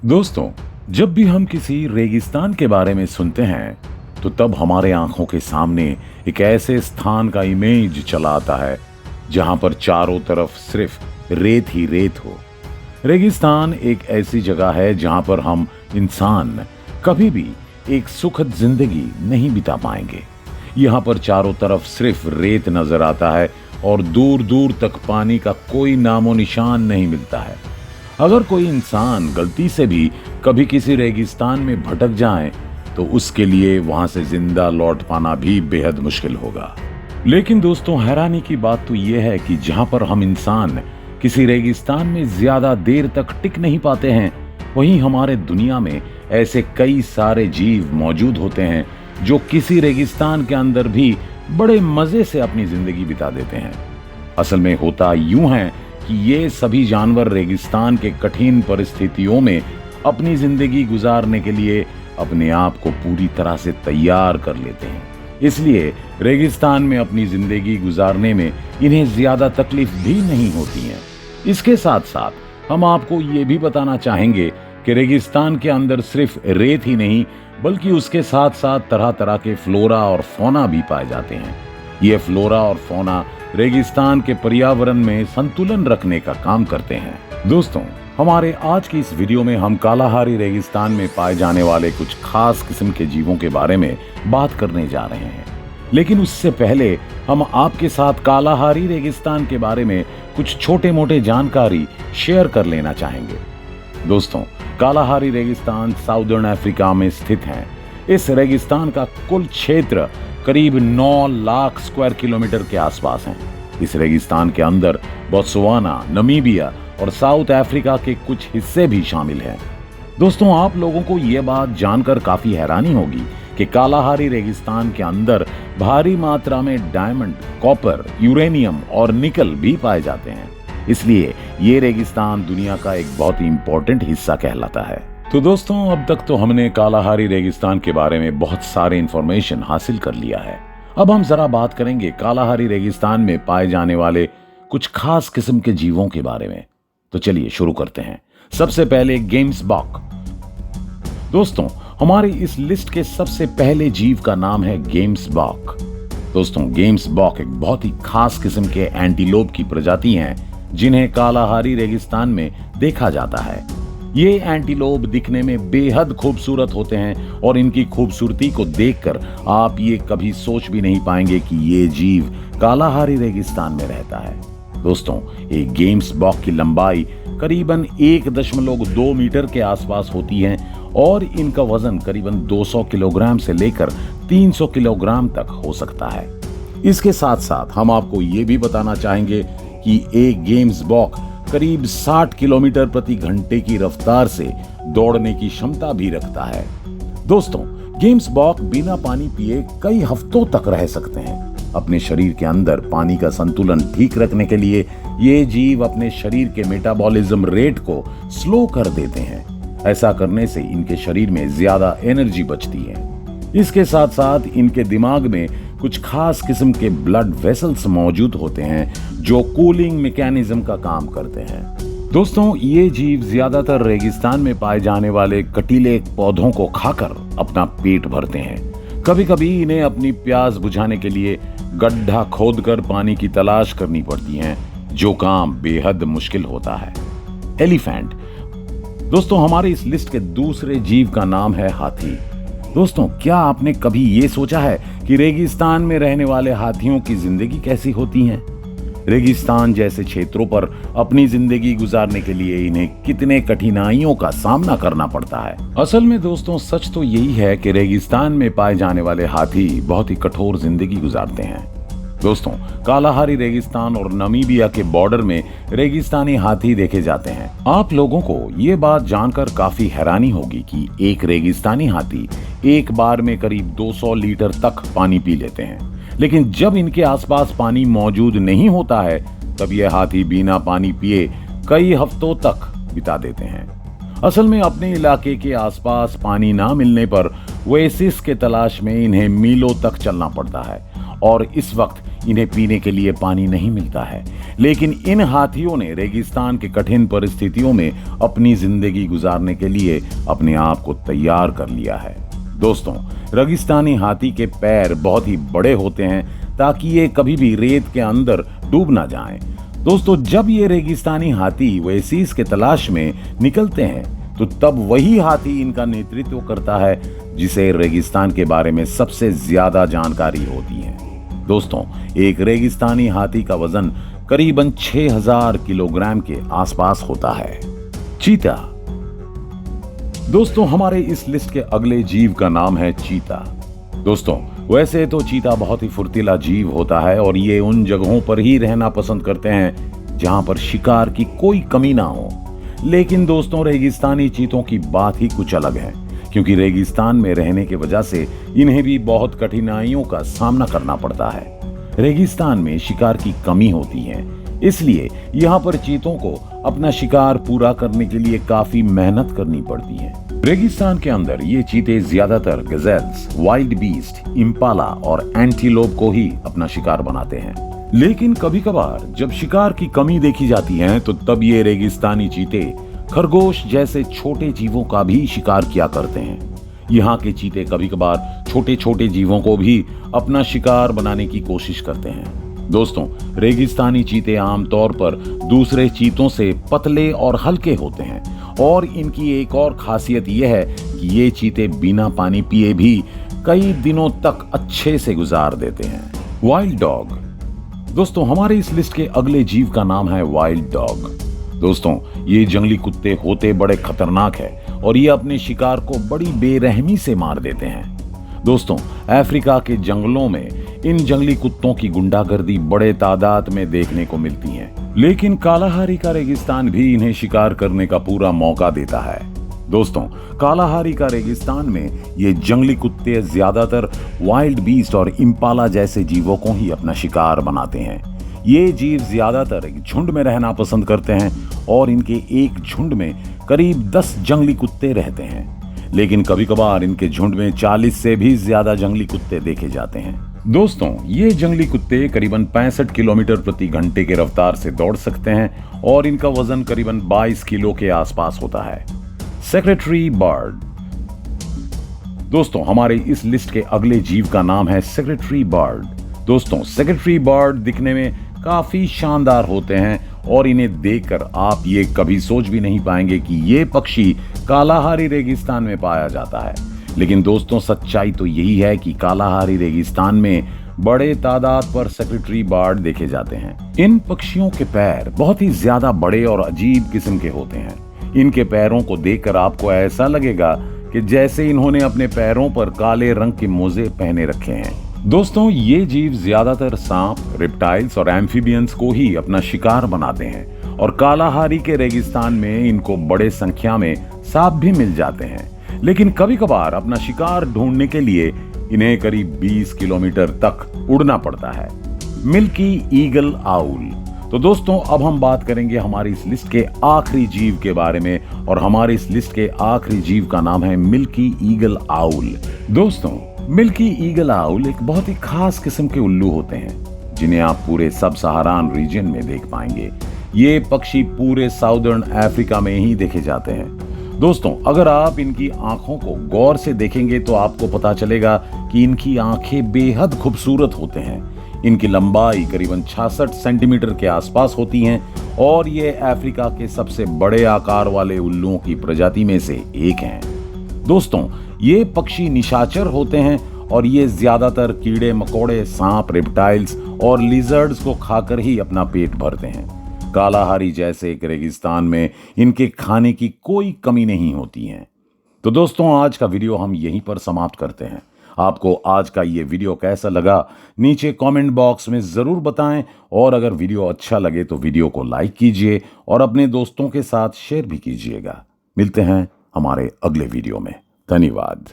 दोस्तों, जब भी हम किसी रेगिस्तान के बारे में सुनते हैं तो तब हमारे आंखों के सामने एक ऐसे स्थान का इमेज चला आता है जहां पर चारों तरफ सिर्फ रेत ही रेत हो। रेगिस्तान एक ऐसी जगह है जहां पर हम इंसान कभी भी एक सुखद जिंदगी नहीं बिता पाएंगे। यहाँ पर चारों तरफ सिर्फ रेत नजर आता है और दूर दूर तक पानी का कोई नामो निशान नहीं मिलता है। अगर कोई इंसान गलती से भी कभी किसी रेगिस्तान में भटक जाए तो उसके लिए वहां से जिंदा लौट पाना भी बेहद मुश्किल होगा। लेकिन दोस्तों, हैरानी की बात तो यह है कि जहां पर हम इंसान किसी रेगिस्तान में ज्यादा देर तक टिक नहीं पाते हैं, वहीं हमारे दुनिया में ऐसे कई सारे जीव मौजूद होते हैं जो किसी रेगिस्तान के अंदर भी बड़े मजे से अपनी जिंदगी बिता देते हैं। असल में होता यूं है कि ये सभी जानवर रेगिस्तान के कठिन परिस्थितियों में अपनी जिंदगी गुजारने के लिए अपने आप को पूरी तरह से तैयार कर लेते हैं। इसलिए रेगिस्तान में अपनी जिंदगी गुजारने में इन्हें ज्यादा तकलीफ भी नहीं होती है। इसके साथ साथ हम आपको ये भी बताना चाहेंगे कि रेगिस्तान के अंदर सिर्फ रेत ही नहीं बल्कि उसके साथ साथ तरह तरह के फ्लोरा और फौना भी पाए जाते हैं। ये फ्लोरा और फौना रेगिस्तान के पर्यावरण में संतुलन रखने का काम करते हैं। दोस्तों, हमारे आज की इस वीडियो में हम कालाहारी रेगिस्तान में पाए जाने वाले कुछ खास किस्म के जीवों के बारे में बात करने जा रहे हैं। लेकिन उससे पहले हम आपके साथ कालाहारी रेगिस्तान के बारे में कुछ छोटे मोटे जानकारी शेयर कर लेना चाहेंगे। दोस्तों, कालाहारी रेगिस्तान साउदर्न अफ्रीका में स्थित है। इस रेगिस्तान का कुल क्षेत्र करीब 9 लाख स्क्वायर किलोमीटर के आसपास है। इस रेगिस्तान के अंदर बोत्सवाना, नमीबिया और साउथ अफ्रीका के कुछ हिस्से भी शामिल हैं। दोस्तों, आप लोगों को यह बात जानकर काफी हैरानी होगी कि कालाहारी रेगिस्तान के अंदर भारी मात्रा में डायमंड, कॉपर, यूरेनियम और निकल भी पाए जाते हैं। इसलिए ये रेगिस्तान दुनिया का एक बहुत ही इंपॉर्टेंट हिस्सा कहलाता है। तो दोस्तों, अब तक तो हमने कालाहारी रेगिस्तान के बारे में बहुत सारे इंफॉर्मेशन हासिल कर लिया है। अब हम जरा बात करेंगे कालाहारी रेगिस्तान में पाए जाने वाले कुछ खास किस्म के जीवों के बारे में। तो चलिए शुरू करते हैं। सबसे पहले गेम्सबॉक। दोस्तों, हमारी इस लिस्ट के सबसे पहले जीव का नाम है गेम्सबॉक। दोस्तों, गेम्सबॉक एक बहुत ही खास किस्म के एंटीलोप की प्रजाति हैं जिन्हें कालाहारी रेगिस्तान में देखा जाता है। ये एंटीलोप दिखने में बेहद खूबसूरत होते हैं और इनकी खूबसूरती को देखकर आप ये कभी सोच भी नहीं पाएंगे कि ये जीव कालाहारी रेगिस्तान में रहता है। दोस्तों, एक गेम्सबॉक की लंबाई करीबन 1.2 मीटर के आसपास होती है और इनका वजन करीबन 200 किलोग्राम से लेकर 300 किलोग्राम तक हो सकता है। इसके साथ साथ हम आपको ये भी बताना चाहेंगे कि एक गेम्सबॉक करीब 60 किलोमीटर प्रति घंटे की रफ्तार से दौड़ने की क्षमता भी रखता है। दोस्तों, गेम्सबॉक बिना पानी पिए कई हफ्तों तक रह सकते हैं। अपने शरीर के अंदर पानी का संतुलन ठीक रखने के लिए ये जीव अपने शरीर के मेटाबॉलिज्म रेट को स्लो कर देते हैं। ऐसा करने से इनके शरीर में ज्यादा एनर्जी बचती है। इसके साथ साथ इनके दिमाग में कुछ खास किस्म के ब्लड वेसल्स मौजूद होते हैं जो कूलिंग मैकेनिज्म का काम करते हैं। दोस्तों, ये जीव ज्यादातर रेगिस्तान में पाए जाने वाले कटीले पौधों को खाकर अपना पेट भरते हैं। कभी कभी इन्हें अपनी प्यास बुझाने के लिए गड्ढा खोदकर पानी की तलाश करनी पड़ती है, जो काम बेहद मुश्किल होता है। एलिफेंट। दोस्तों, हमारे इस लिस्ट के दूसरे जीव का नाम है हाथी। दोस्तों, क्या आपने कभी ये सोचा है कि रेगिस्तान में रहने वाले हाथियों की जिंदगी कैसी होती है? रेगिस्तान जैसे क्षेत्रों पर अपनी जिंदगी गुजारने के लिए इन्हें कितने कठिनाइयों का सामना करना पड़ता है। असल में दोस्तों, सच तो यही है कि रेगिस्तान में पाए जाने वाले हाथी बहुत ही कठोर जिंदगी गुजारते हैं। दोस्तों, कालाहारी रेगिस्तान और नामीबिया के बॉर्डर में रेगिस्तानी हाथी देखे जाते हैं। आप लोगों को ये बात जानकर काफी हैरानी होगी कि एक रेगिस्तानी हाथी एक बार में करीब 200 लीटर तक पानी पी लेते हैं। लेकिन जब इनके आसपास पानी मौजूद नहीं होता है तब ये हाथी बिना पानी पिए कई हफ्तों तक बिता देते हैं। असल में अपने इलाके के आसपास पानी ना मिलने पर ओएसिस के तलाश में इन्हें मीलों तक चलना पड़ता है और इस वक्त इन्हें पीने के लिए पानी नहीं मिलता है। लेकिन इन हाथियों ने रेगिस्तान के कठिन परिस्थितियों में अपनी जिंदगी गुजारने के लिए अपने आप को तैयार कर लिया है। दोस्तों, रेगिस्तानी हाथी के पैर बहुत ही बड़े होते हैं ताकि ये कभी भी रेत के अंदर डूब ना जाएं। दोस्तों, जब ये रेगिस्तानी हाथी ओएसिस के तलाश में निकलते हैं तो तब वही हाथी इनका नेतृत्व करता है जिसे रेगिस्तान के बारे में सबसे ज्यादा जानकारी होती है। दोस्तों, एक रेगिस्तानी हाथी का वजन करीबन 6000 किलोग्राम के आसपास होता है। चीता। दोस्तों, हमारे इस लिस्ट के अगले जीव का नाम है चीता। दोस्तों, वैसे तो चीता बहुत ही फुर्तीला जीव होता है और ये उन जगहों पर ही रहना पसंद करते हैं जहां पर शिकार की कोई कमी ना हो। लेकिन दोस्तों, रेगिस्तानी चीतों की बात ही कुछ अलग है, क्योंकि रेगिस्तान में रहने की वजह से इन्हें भी बहुत कठिनाइयों का सामना करना पड़ता है। रेगिस्तान में शिकार की कमी होती है, इसलिए यहाँ पर चीतों को अपना शिकार पूरा करने के लिए काफी मेहनत करनी पड़ती है। रेगिस्तान के अंदर ये चीते ज्यादातर गजेल्स, वाइल्ड बीस्ट, इम्पाला और एंटीलोप को ही अपना शिकार बनाते हैं। लेकिन कभी कभार जब शिकार की कमी देखी जाती है तो तब ये रेगिस्तानी चीते खरगोश जैसे छोटे जीवों का भी शिकार किया करते हैं। यहाँ के चीते कभी कभार छोटे छोटे जीवों को भी अपना शिकार बनाने की कोशिश करते हैं। दोस्तों, रेगिस्तानी चीते आमतौर पर दूसरे चीतों से पतले और हल्के होते हैं और इनकी एक और खासियत यह है कि ये चीते बिना पानी पिए भी कई दिनों तक अच्छे से गुजार देते हैं। Wild dog. दोस्तों, हमारे इस लिस्ट के अगले जीव का नाम है वाइल्ड डॉग। दोस्तों, ये जंगली कुत्ते होते बड़े खतरनाक है और ये अपने शिकार को बड़ी बेरहमी से मार देते हैं। दोस्तों, अफ्रीका के जंगलों में इन जंगली कुत्तों की गुंडागर्दी बड़े तादाद में देखने को मिलती है, लेकिन कालाहारी का रेगिस्तान भी इन्हें शिकार करने का पूरा मौका देता है। दोस्तों, कालाहारी का रेगिस्तान में ये जंगली कुत्ते ज्यादातर वाइल्ड बीस्ट और इम्पाला जैसे जीवों को ही अपना शिकार बनाते हैं। ये जीव ज्यादातर एक झुंड में रहना पसंद करते हैं और इनके एक झुंड में करीब 10 जंगली कुत्ते रहते हैं। लेकिन कभी कभार इनके झुंड में 40 से भी ज्यादा जंगली कुत्ते देखे जाते हैं। दोस्तों, ये जंगली कुत्ते करीबन 65 किलोमीटर प्रति घंटे की रफ्तार से दौड़ सकते हैं और इनका वजन करीबन 22 किलो के आसपास होता है। Secretary bird. दोस्तों, हमारे इस लिस्ट के अगले जीव का नाम है सेक्रेटरी बर्ड। दोस्तों, सेक्रेटरी बर्ड दिखने में काफी शानदार होते हैं और इन्हें देखकर आप ये कभी सोच भी नहीं पाएंगे कि ये पक्षी कालाहारी रेगिस्तान में पाया जाता है। लेकिन दोस्तों, सच्चाई तो यही है कि कालाहारी रेगिस्तान में बड़े तादाद पर सेक्रेटरी बर्ड देखे जाते हैं। इन पक्षियों के पैर बहुत ही ज्यादा बड़े और अजीब किस्म के होते हैं। इनके पैरों को देखकर आपको ऐसा लगेगा कि जैसे इन्होंने अपने पैरों पर काले रंग के मोजे पहने रखे हैं। दोस्तों, ये जीव ज्यादातर सांप, रेप्टाइल्स और एम्फीबियंस को ही अपना शिकार बनाते हैं और कालाहारी के रेगिस्तान में इनको बड़े संख्या में सांप भी मिल जाते हैं। लेकिन कभी कभार अपना शिकार ढूंढने के लिए इन्हें करीब 20 किलोमीटर तक उड़ना पड़ता है। Milky eagle owl. तो दोस्तों, अब हम बात करेंगे हमारी इस लिस्ट के आखिरी जीव के बारे में और हमारी इस लिस्ट के आखिरी जीव का नाम है मिल्की ईगल आउल। दोस्तों, मिल्की ईगल आउल एक बहुत ही खास किस्म के उल्लू होते हैं जिन्हें आप पूरे सब सहारान रीजन में देख पाएंगे। ये पक्षी पूरे साउदर्न अफ्रीका में ही देखे जाते हैं। दोस्तों, अगर आप इनकी आंखों को गौर से देखेंगे तो आपको पता चलेगा कि इनकी आंखें बेहद खूबसूरत होते हैं। इनकी लंबाई करीबन 66 सेंटीमीटर के आसपास होती हैं और ये अफ्रीका के सबसे बड़े आकार वाले उल्लुओं की प्रजाति में से एक हैं। दोस्तों, ये पक्षी निशाचर होते हैं और ये ज्यादातर कीड़े मकोड़े, सांप, रेप्टाइल्स और लिजर्ड्स को खाकर ही अपना पेट भरते हैं। कालाहारी जैसे एक रेगिस्तान में इनके खाने की कोई कमी नहीं होती है। तो दोस्तों, आज का वीडियो हम यहीं पर समाप्त करते हैं। आपको आज का ये वीडियो कैसा लगा नीचे कमेंट बॉक्स में जरूर बताएं और अगर वीडियो अच्छा लगे तो वीडियो को लाइक कीजिए और अपने दोस्तों के साथ शेयर भी कीजिएगा। मिलते हैं हमारे अगले वीडियो में। धन्यवाद।